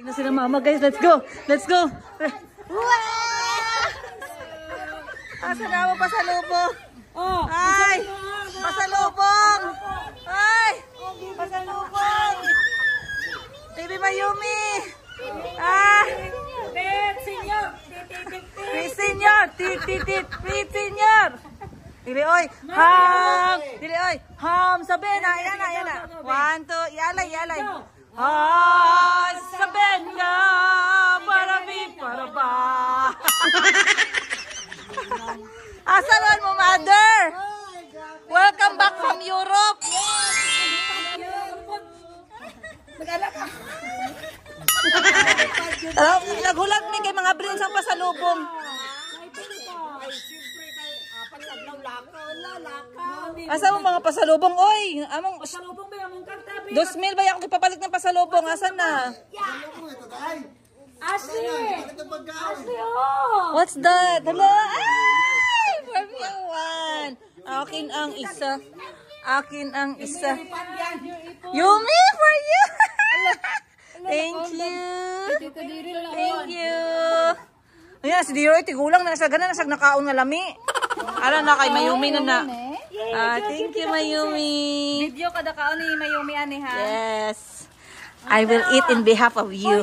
Tingnan sila mama guys, let's go! Let's go! Asa na mo pasalubong? Oh, ay! Pasalubong! Ay! Pasalubong! Baby Mayumi! Ah! Senior! Senior! Dili oy! Ham! Dili oy! Ham! Sabi na! Yan na! 1, 2, yalay! Ham! Sabi na! Para ba? Asan mo, mother? Welcome back from Europe! Mag-alak ka! Naghulag ni kay mga brins ang pasalubong. Asa mo mga pasalubong? Oy! Among pasalubong ba among kartabi? 2,000 ba ako ipapalit ng pasalubong? Asan na? Ashley! Oh! What's that? Hello? Ay! For me one. Akin ang isa. Yumi for you! Thank you. Ayan, si Diro, tigulang na nasa gana, nasa nakaon nga lami. Alam na kay Mayumi na. Thank you, Mayumi. Video kada kaon ni Mayumi ani ha. Yes. I will eat in behalf of you.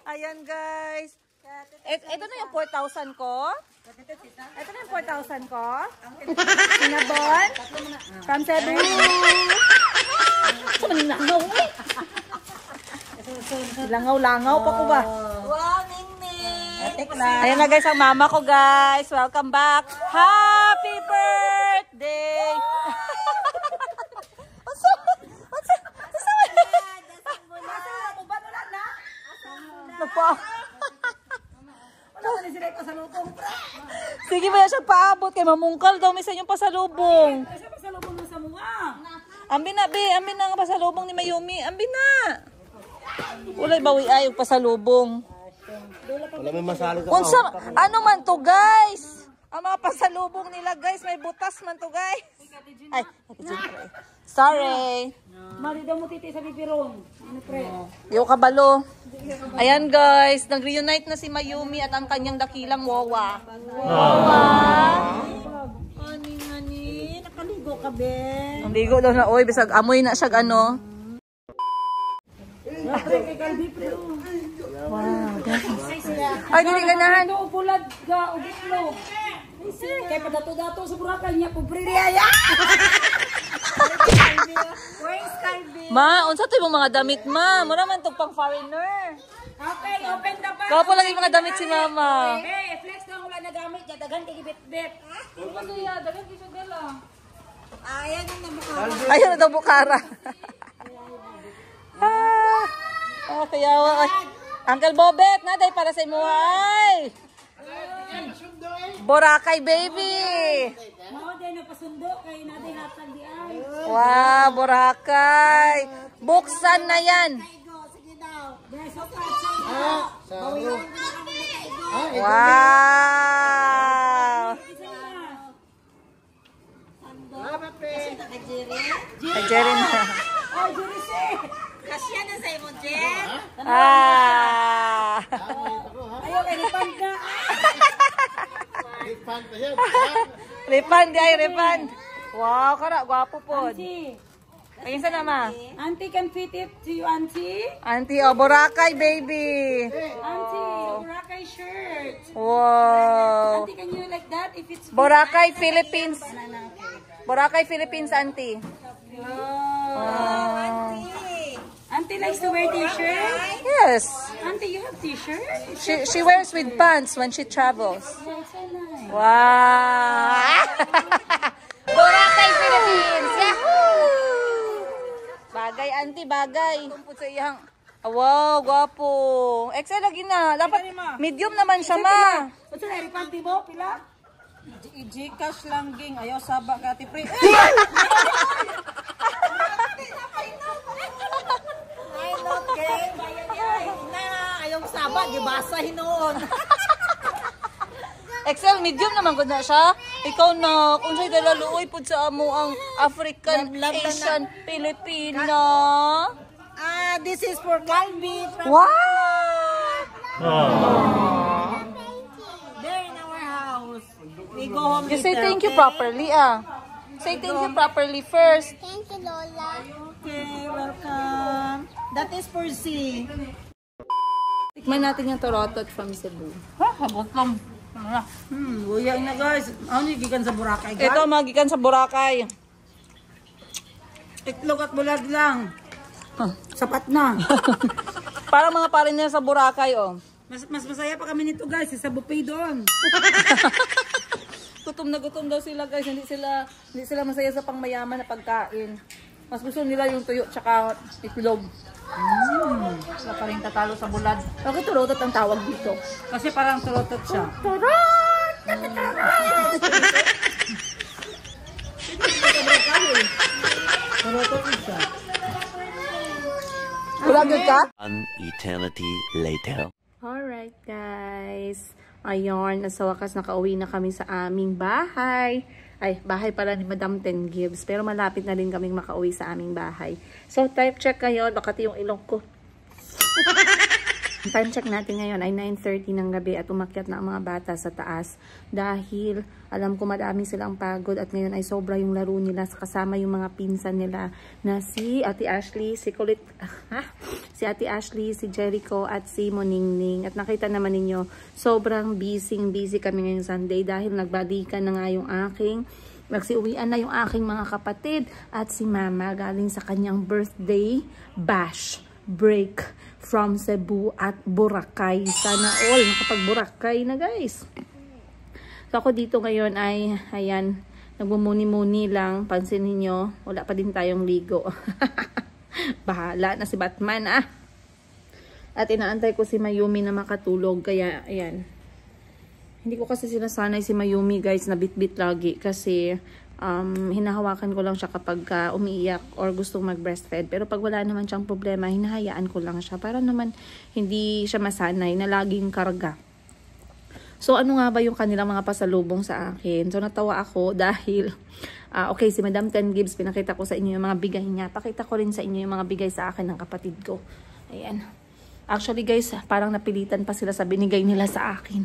Ayan, guys. Ito na yung 4,000 ko. Ito na yung 4,000 ko. Sinabon. From Cebu. Langaw pa ko ba? Wow, Ningning. Ayan na guys, ang mama ko guys. Welcome back. Happy birthday. Sige ba siya paabot kay mamungkal daw may sa inyong pasalubong. Pasalubong mo sa mga. Ambi na ang pasalubong ni Mayumi. Ambi na. Ulay bawi ay og pasalubong. Wala may masali ka. Unsa ano man to guys? Ang mga pasalubong nila guys may butas man to guys. Ay, sorry. Mari daw mo titi sa bibiron. Ano pre? Yo kabalo. Ayan guys, nag-reunite na si Mayumi at ang kanyang dakilang wawa. Ani, nakaligo ka be. Ang ligo daw na oy, bisag amoy na siya ano. Wow, guys. Ay, dili ganahan. Ito bulad ga ugitlo. Kay padato-dato sa Boracay niya pubririya. Ma, unsa to yung mga damit ma? Mura man tong pang foreigner. Okay, open the box. Kapo lang yung mga damit si mama. Hey, flex na wala na gamit, daghan kay bit-bit. Ano ya, daghan kay sugala. Ayan ang nabukara. Ayun na daw bukara. Kaya Uncle Bobet, naday para sa imuhay. Boracay baby. Mao day na pasundo kay naday hatag di ay. Wow, Boracay. Buksan na yan. Wow. Jerry na. Oh, Jerry si. Kasya na sa imo, Jen. Ayo kay repand na. Repand ay repand. Wow, kara gwapo pod. Ayun sa nama. Auntie can fit it to you, Auntie. Auntie, oh, Boracay baby. Auntie, Boracay shirt. Wow. Auntie, can you like that if it's Boracay, Philippines. Boracay, Philippines, Auntie. Auntie. Auntie likes to wear t-shirt? Yes. Auntie, you have t-shirt? She wears with pants when she travels. Yeah, it's so nice. Wow. Boracay, Philippines. Yahoo! Bagay, Auntie, bagay. Tumpot sa iyang. Wow, gwapo. XL lagi na. Dapat medium naman siya, ma. Ito na, repante mo, pila? I-Gcash lang, ging. Ayaw saba ka, ati pre. Ayaw saba, gibasa hinoon. XL, medium naman ko na siya. Ikaw na, kung sa'y dalaluoy po sa amo ang African, Asian, Filipino. this is for Galbi. Wow! There in our house. We go home You say later, thank you okay? properly, Say thank you properly first. Thank you, Lola. Okay, welcome. That is for C. Tikman natin yung torotot from Cebu. Habot lang. Buya na guys. Ano yung gikan sa Boracay guys? Ito, magikan sa Boracay. Itlog at bulag lang. Sapat na. Parang mga parin nila sa Boracay, oh. Mas masaya pa kami nito guys. Sa buffet doon. Gutom na gutom daw sila, guys. Hindi sila masaya sa pangmayaman na pagkain. Mas gusto nila yung tuyo tsaka itlog. Wala pa rin tatalo sa bulad. Bakit torotot ang tawag dito? Kasi parang turotot siya. Turotot siya. Wala good ka? An eternity later. Alright, guys. Ayun, sa wakas nakauwi na kami sa aming bahay. Ay, bahay pala ni Madam Ten Gibbs. Pero malapit na rin kaming makauwi sa aming bahay. So, time check ngayon. Baka yung ilong ko. Time check natin ngayon ay 9:30 ng gabi at umakyat na ang mga bata sa taas. Dahil alam ko madami silang pagod at ngayon ay sobra yung laro nila kasama yung mga pinsan nila na si Ate Ashley, si Ate Ashley, si Jericho at si Moningning. At nakita naman ninyo, sobrang busy kami ngayong Sunday dahil nagbalikan na nga yung nagsiuwian na yung aking mga kapatid at si Mama galing sa kanyang birthday bash break from Cebu at Boracay. Sana all nakapag-Boracay na, guys. So ako dito ngayon ay, ayan, nagbumuni-muni lang. Pansinin nyo, wala pa din tayong ligo. Bahala na si Batman, At inaantay ko si Mayumi na makatulog. Kaya, ayan. Hindi ko kasi sinasanay si Mayumi, guys, na bit-bit lagi. Kasi, hinahawakan ko lang siya kapag umiiyak or gustong mag-breastfeed. Pero pag wala naman siyang problema, hinahayaan ko lang siya. Para naman hindi siya masanay na laging karga. So, ano nga ba yung kanilang mga pasalubong sa akin? So, natawa ako dahil, okay, si Madam Ten Gibbs, pinakita ko sa inyo yung mga bigay niya. Pakita ko rin sa inyo yung mga bigay sa akin ng kapatid ko. Ayan. Actually, guys, parang napilitan pa sila sa binigay nila sa akin.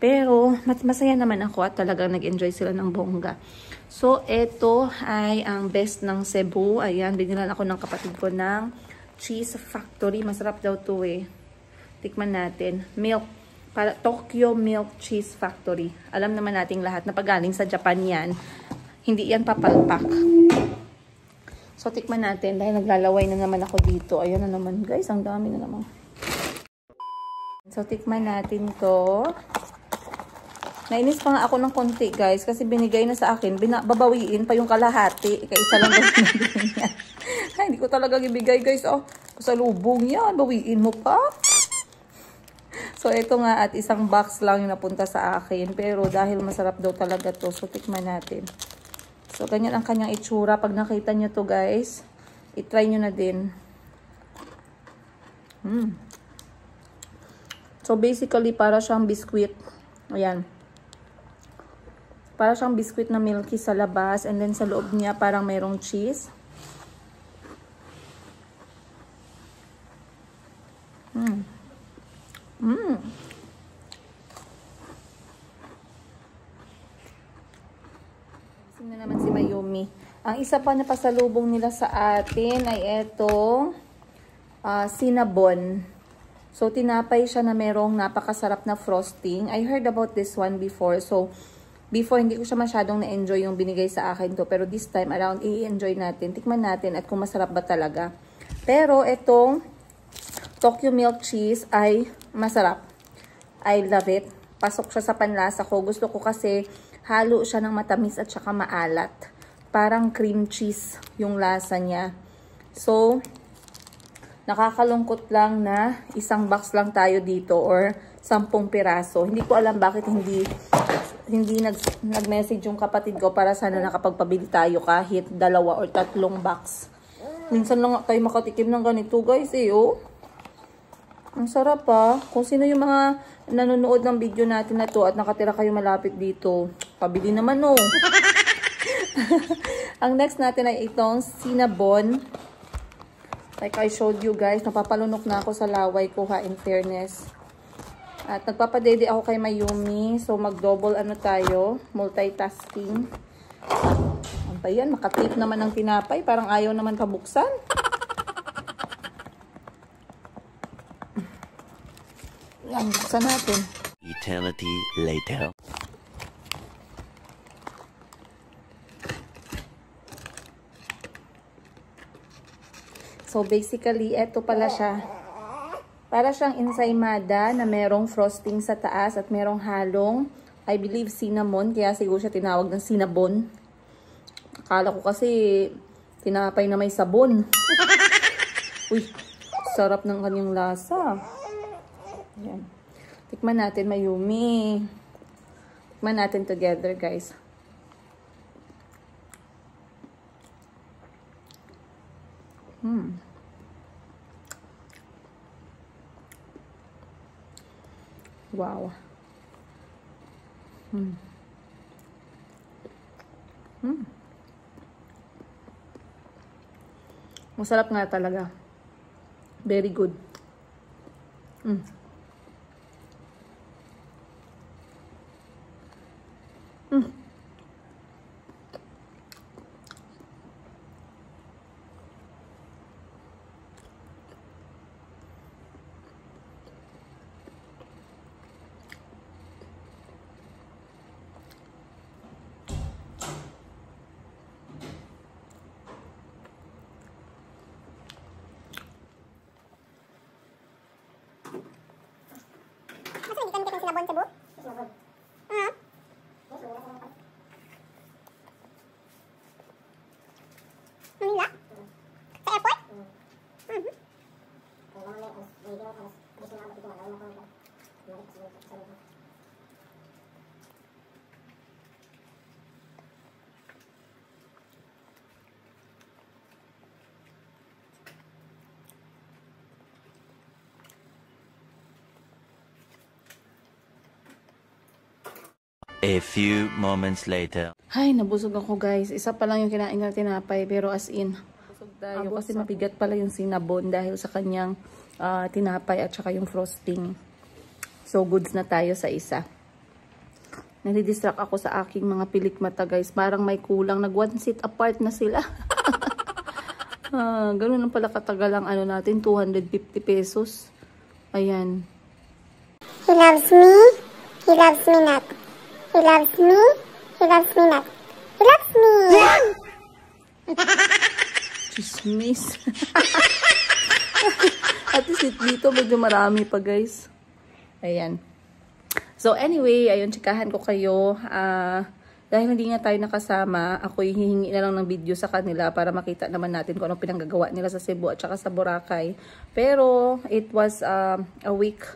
Pero, masaya naman ako at talagang nag-enjoy sila ng bongga. So, ito ay ang best ng Cebu. Ayan, binilan ako ng kapatid ko ng Cheese Factory. Masarap daw to Tikman natin. Milk. Tokyo Milk Cheese Factory. Alam naman nating lahat na pagaling sa Japan yan. Hindi yan papalpak. So, tikman natin. Dahil naglalaway na naman ako dito. Ayan na naman, guys. Ang dami na naman. So, tikman natin to. Nainis pa nga ako ng konti, guys, kasi binigay na sa akin, babawiin pa yung kalahati. Kaisa lang daw binigay niya. Ay, hindi ko talaga ibigay, guys. Kasalubong yan, bawiin mo pa. So, ito nga at isang box lang yung napunta sa akin. Pero dahil masarap daw talaga to, so tikman natin. So, ganyan ang kanyang itsura. Pag nakita nyo to, guys, itry nyo na din. So, basically, para siyang biskuit. Ayan. Para siyang biskuit na milky sa labas. And then sa loob niya parang mayroong cheese. Sino naman si Mayumi. Ang isa pa na pasalubong nila sa atin ay etong cinnabon. So, tinapay siya na merong napakasarap na frosting. I heard about this one before. So, before, hindi ko siya masyadong na-enjoy yung binigay sa akin to. Pero this time around, i-enjoy natin. Tikman natin at kung masarap ba talaga. Pero, itong Tokyo Milk Cheese ay masarap. I love it. Pasok siya sa panlasa ko. Gusto ko kasi halo siya ng matamis at saka maalat. Parang cream cheese yung lasa niya. So, nakakalungkot lang na isang box lang tayo dito or 10 piraso. Hindi ko alam bakit hindi nag-message yung kapatid ko para sana nakapagpabili tayo kahit 2 or 3 box. Minsan lang tayo makatikim ng ganito, guys, Ang sarap Kung sino yung mga nanonood ng video natin na to at nakatira kayo malapit dito, pabili naman Ang next natin ay itong cinnabon Like I showed you guys, napapalunok na ako sa laway ko ha, in fairness. At nagpapadede ako kay Mayumi. So mag-double ano tayo, multitasking. Ano ba yan? Makatape naman ang tinapay. Parang ayaw naman pabuksan. Yan, buksan natin. Eternity later. So basically, eto pala siya. Para siyang ensaymada na merong frosting sa taas at merong halong, I believe, cinnamon. Kaya siguro siya tinawag ng cinnabon. Akala ko kasi tinapay na may sabon. Uy, sarap ng kanyang lasa. Ayan. Tikman natin, Mayumi. Tikman natin together, guys. Wow. Masarap nga talaga. Very good. Sinabon sa buhok? Manila? Sa airport? A few moments later. Ay, nabusog ako guys. Isa pa lang yung kinain na tinapay, pero as in, busog tayo kasi mabigat pala yung cinnabon dahil sa kanyang tinapay at saka yung frosting. So, goods na tayo sa isa. Nadidistract ako sa aking mga pilik mata guys. Parang may kulang. Nag one seat apart na sila. Ganun lang pala katagal ang ano natin. 250 pesos. Ayan. He loves me. He loves me not. He loves me. He loves me not. He loves me. Chismis. At least dito medyo marami pa guys. Ayan. So anyway, ayun, tsikahan ko kayo. Dahil hindi nga tayo nakasama, ako hihingi na lang ng video sa kanila para makita naman natin kung anong pinanggagawa nila sa Cebu at saka sa Boracay. Pero it was a week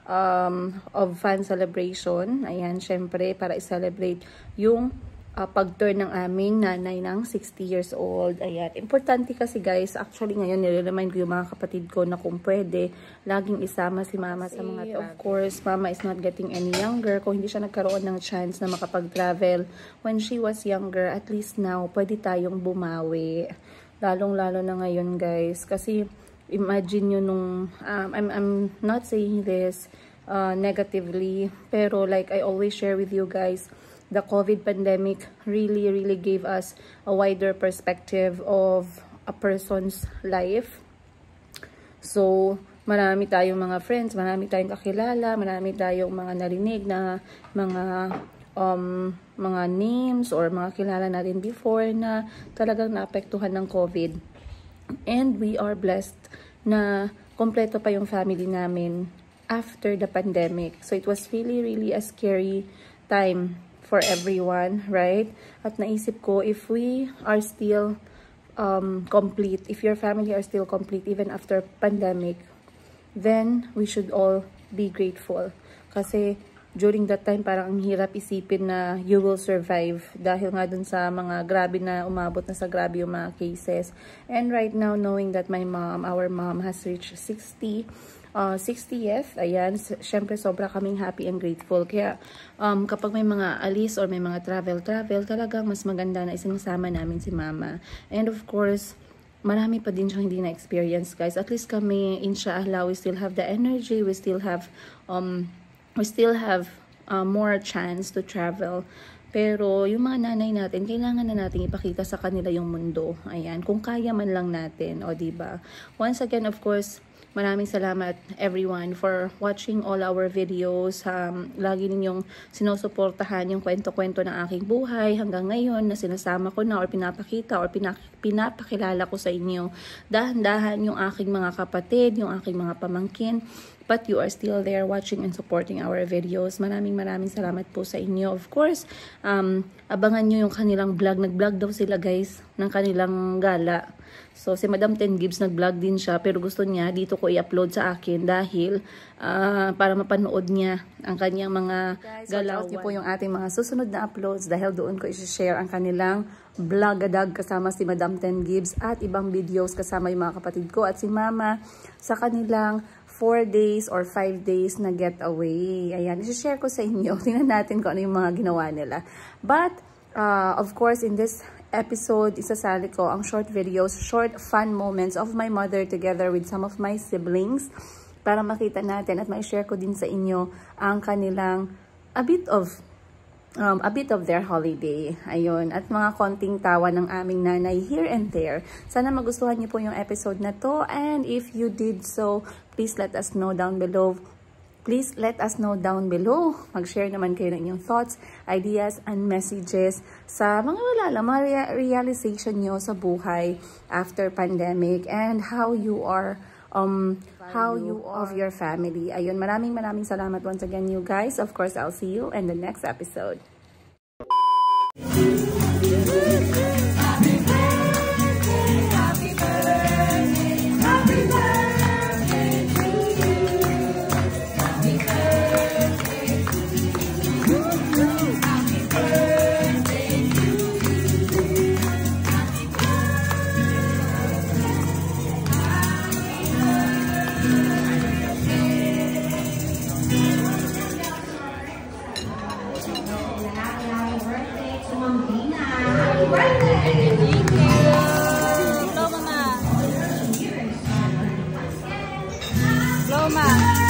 of fun celebration. Ayan, syempre, para i-celebrate yung pag-turn ng aming nanay ng 60 years old. Ayan, importante kasi guys, actually ngayon nire-remind ko yung mga kapatid ko na kung pwede, laging isama si mama sa mga travel. Of course, mama is not getting any younger. Kung hindi siya nagkaroon ng chance na makapag-travel when she was younger, at least now, pwede tayong bumawi. Lalong-lalo na ngayon guys, kasi imagine nyo nung, I'm not saying this negatively, pero like I always share with you guys, the COVID pandemic really gave us a wider perspective of a person's life. So, marami tayong mga friends, marami tayong kakilala, marami tayong mga narinig na mga names or mga kilala natin before na talagang naapektuhan ng COVID. And we are blessed na kompleto pa yung family namin after the pandemic. So, it was really a scary time for everyone, right? At naisip ko, if we are still complete, if your family are still complete even after pandemic, then we should all be grateful. Kasi during that time, parang ang hirap isipin na you will survive dahil nga dun sa mga grabe na umabot na sa grabe yung mga cases. And right now, knowing that our mom has reached 60th, ayan, syempre sobra kaming happy and grateful. Kaya kapag may mga alis or may mga travel, talagang mas maganda na isinasama namin si mama. And of course, marami pa din siyang hindi na-experience, guys. At least kami, inshallah, we still have the energy, we still have more chance to travel. Pero yung mga nanay natin, kailangan na natin ipakita sa kanila yung mundo. Ayan, kung kaya man lang natin, o diba? Once again, of course, maraming salamat everyone for watching all our videos. Lagi ninyong sinusuportahan yung kwento-kwento ng aking buhay hanggang ngayon na sinasama ko na or pinapakita or pinapakilala ko sa inyo. Dahan-dahan yung aking mga kapatid, yung aking mga pamangkin. But you are still there watching and supporting our videos. Maraming salamat po sa inyo. Of course, abangan nyo yung kanilang vlog. Nag-vlog daw sila, guys, ng kanilang gala. So, si Madam Ten Gibbs nag-vlog din siya. Pero gusto niya, dito ko i-upload sa akin dahil para mapanood niya ang kanyang mga galaw. Niyo po yung ating mga susunod na uploads dahil doon ko i-share ang kanilang vlogadag kasama si Madam Ten Gibbs at ibang videos kasama yung mga kapatid ko at si Mama sa kanilang 4 days or 5 days na getaway. Ayan, i-share ko sa inyo. Tingnan natin kung ano yung mga ginawa nila. But, of course, in this episode, isasali ko ang short videos, short fun moments of my mother together with some of my siblings para makita natin at ma-share ko din sa inyo ang kanilang a bit of their holiday. Ayun. At mga konting tawa ng aming nanay here and there. Sana magustuhan niyo po yung episode na to. And if you did so, please let us know down below. Please let us know down below. Mag-share naman kayo ng inyong thoughts, ideas, and messages sa mga realization nyo sa buhay after pandemic and how you are of your family. Ayun, maraming salamat once again, you guys. Of course, I'll see you in the next episode. Hello, Ma.